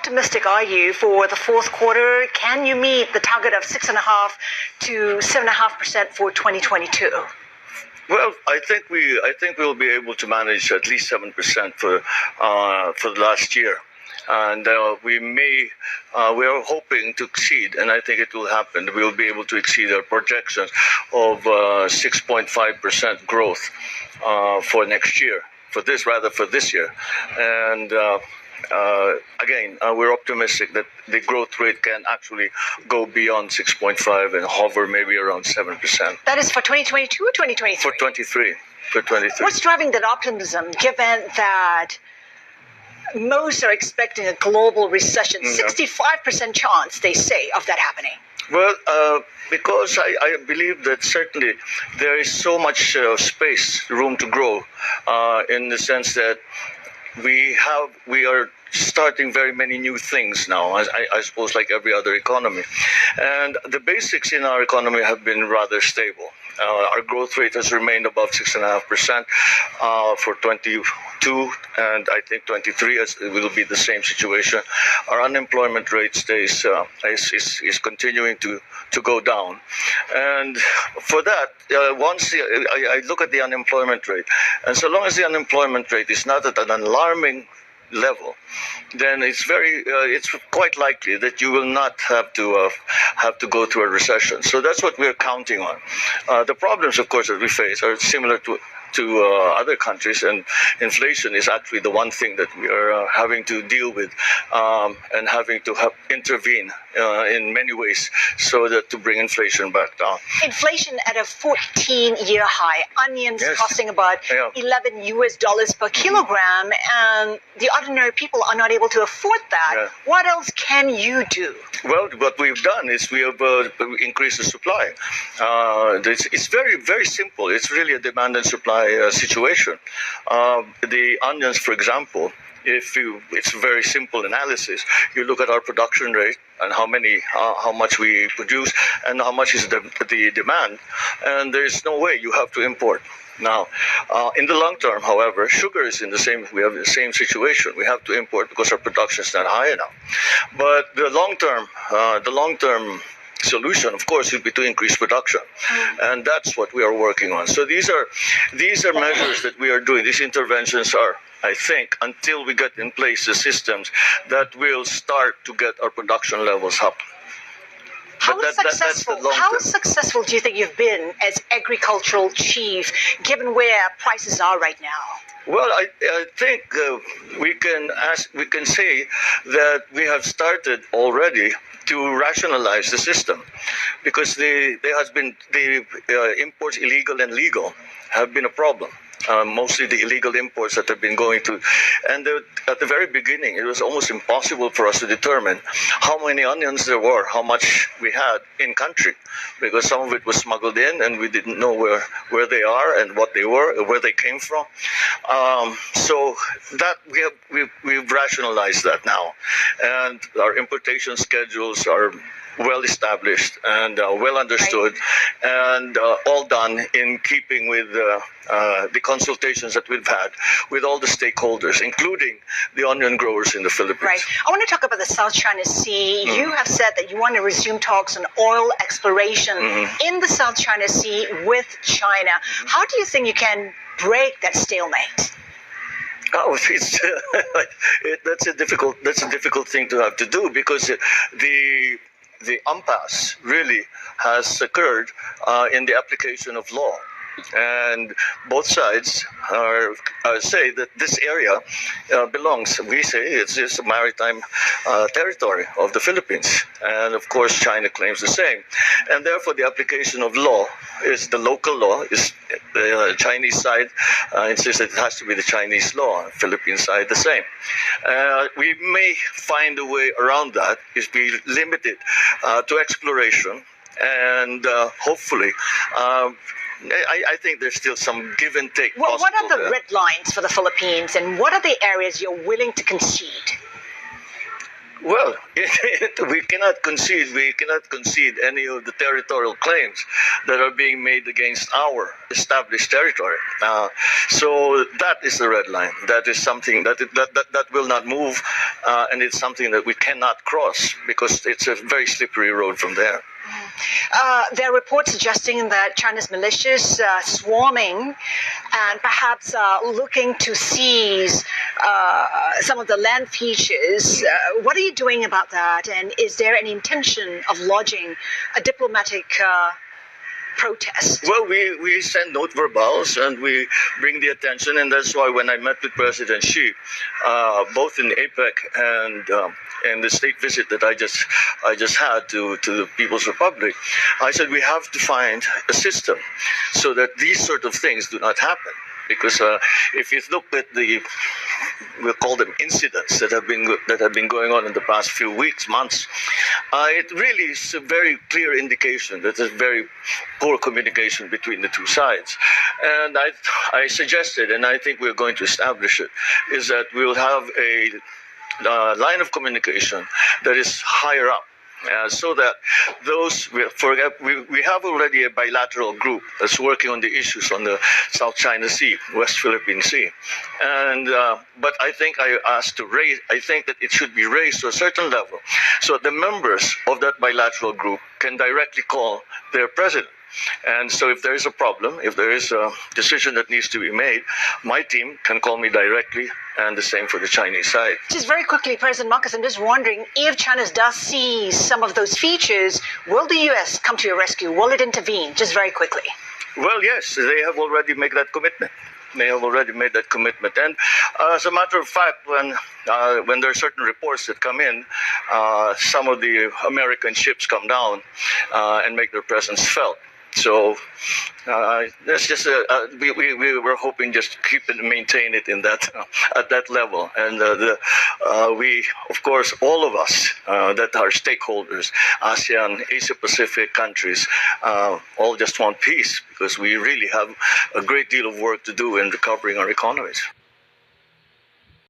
optimistic are you for the fourth quarter? Can you meet the target of 6.5% to 7.5% for 2022? Well, I think we'll be able to manage at least 7% for the last year. And we are hoping to exceed, and I think it will happen. We'll be able to exceed our projections of 6.5% growth for next year, for this year. And again, we're optimistic that the growth rate can actually go beyond 6.5 and hover maybe around 7%. That is for 2022 or 2023? For 23. What's driving that optimism, given that most are expecting a global recession? 65% chance, they say, of that happening. Well, because I believe that certainly there is so much room to grow, in the sense that we are starting very many new things now, I suppose, like every other economy. And the basics in our economy have been rather stable. Our growth rate has remained above 6.5% for 22, and I think 23 will be the same situation. Our unemployment rate is continuing to go down, and for that, once I look at the unemployment rate, and so long as the unemployment rate is not at an alarming level, then it's quite likely that you will not have to go through a recession. So that's what we're counting on. The problems, of course, that we face are similar to other countries, and inflation is actually the one thing that we are having to deal with, and having to intervene in many ways so that to bring inflation back down. Inflation at a 14-year high. Onions costing about $11 per kilogram, and the ordinary people are not able to afford that. Yeah. What else can you do? Well, what we've done is we have increased the supply. It's very, very simple. It's really a demand and supply situation. The onions, for example, it's a very simple analysis. You look at our production rate and how much we produce and how much is the demand, and there's no way you have to import. Now, in the long term, however, sugar is we have the same situation. We have to import because our production is not high enough. But the long term solution, of course, would be to increase production, and that's what we are working on. So these are measures that we are doing. These interventions are, I think, until we get in place the systems that will start to get our production levels up. How successful do you think you've been as agricultural chief, given where prices are right now? Well, I think we can say that we have started already to rationalize the system, because the imports, illegal and legal, have been a problem. Mostly the illegal imports that have been going to, and at the very beginning, it was almost impossible for us to determine how many onions there were, how much we had in country, because some of it was smuggled in, and we didn't know where they are and what they were, where they came from. So that we've rationalized that now, and our importation schedules are well established and well understood, and all done in keeping with the consultations that we've had with all the stakeholders, including the onion growers in the Philippines. Right. I want to talk about the South China Sea. You have said that you want to resume talks on oil exploration in the South China Sea with China. How do you think you can break that stalemate? Oh, that's a difficult thing to have to do, because the impasse really has occurred in the application of law. And both sides say that this area belongs, we say it's just a maritime territory of the Philippines. And of course, China claims the same. And therefore, the application of law is the local law. Is the Chinese side insists that it has to be the Chinese law, Philippine side the same. We may find a way around that, is be limited to exploration, and hopefully I think there's still some give and take. Well, what are the red lines for the Philippines, and what are the areas you're willing to concede? Well, we cannot concede. We cannot concede any of the territorial claims that are being made against our established territory. So that is the red line. That is something that will not move, and it's something that we cannot cross because it's a very slippery road from there. There are reports suggesting that China's militias swarming and perhaps looking to seize some of the land features. What are you doing about that? And is there any intention of lodging a diplomatic protest? Well, we send note verbals and we bring the attention, and that's why when I met with President Xi, both in APEC and the state visit that I just had to the People's Republic, I said we have to find a system so that these sort of things do not happen. Because if you look at we'll call them incidents that have been going on in the past few weeks, months, it really is a very clear indication that there's very poor communication between the two sides. And I suggested, and I think we're going to establish it, is that we'll have a line of communication that is higher up. So that we have already a bilateral group that's working on the issues on the South China Sea, West Philippine Sea, and but I think I think that it should be raised to a certain level, so the members of that bilateral group can directly call their president. And so if there is a problem, if there is a decision that needs to be made, my team can call me directly, and the same for the Chinese side. Just very quickly, President Marcos, I'm just wondering, if China does seize some of those features, will the U.S. come to your rescue? Will it intervene? Just very quickly. Well, yes, they have already made that commitment. They have already made that commitment. And as a matter of fact, when there are certain reports that come in, some of the American ships come down and make their presence felt. So that's just we were hoping just to keep it, maintain it in that at that level, and we, of course, all of us that are stakeholders, ASEAN, Asia Pacific countries, all just want peace because we really have a great deal of work to do in recovering our economies.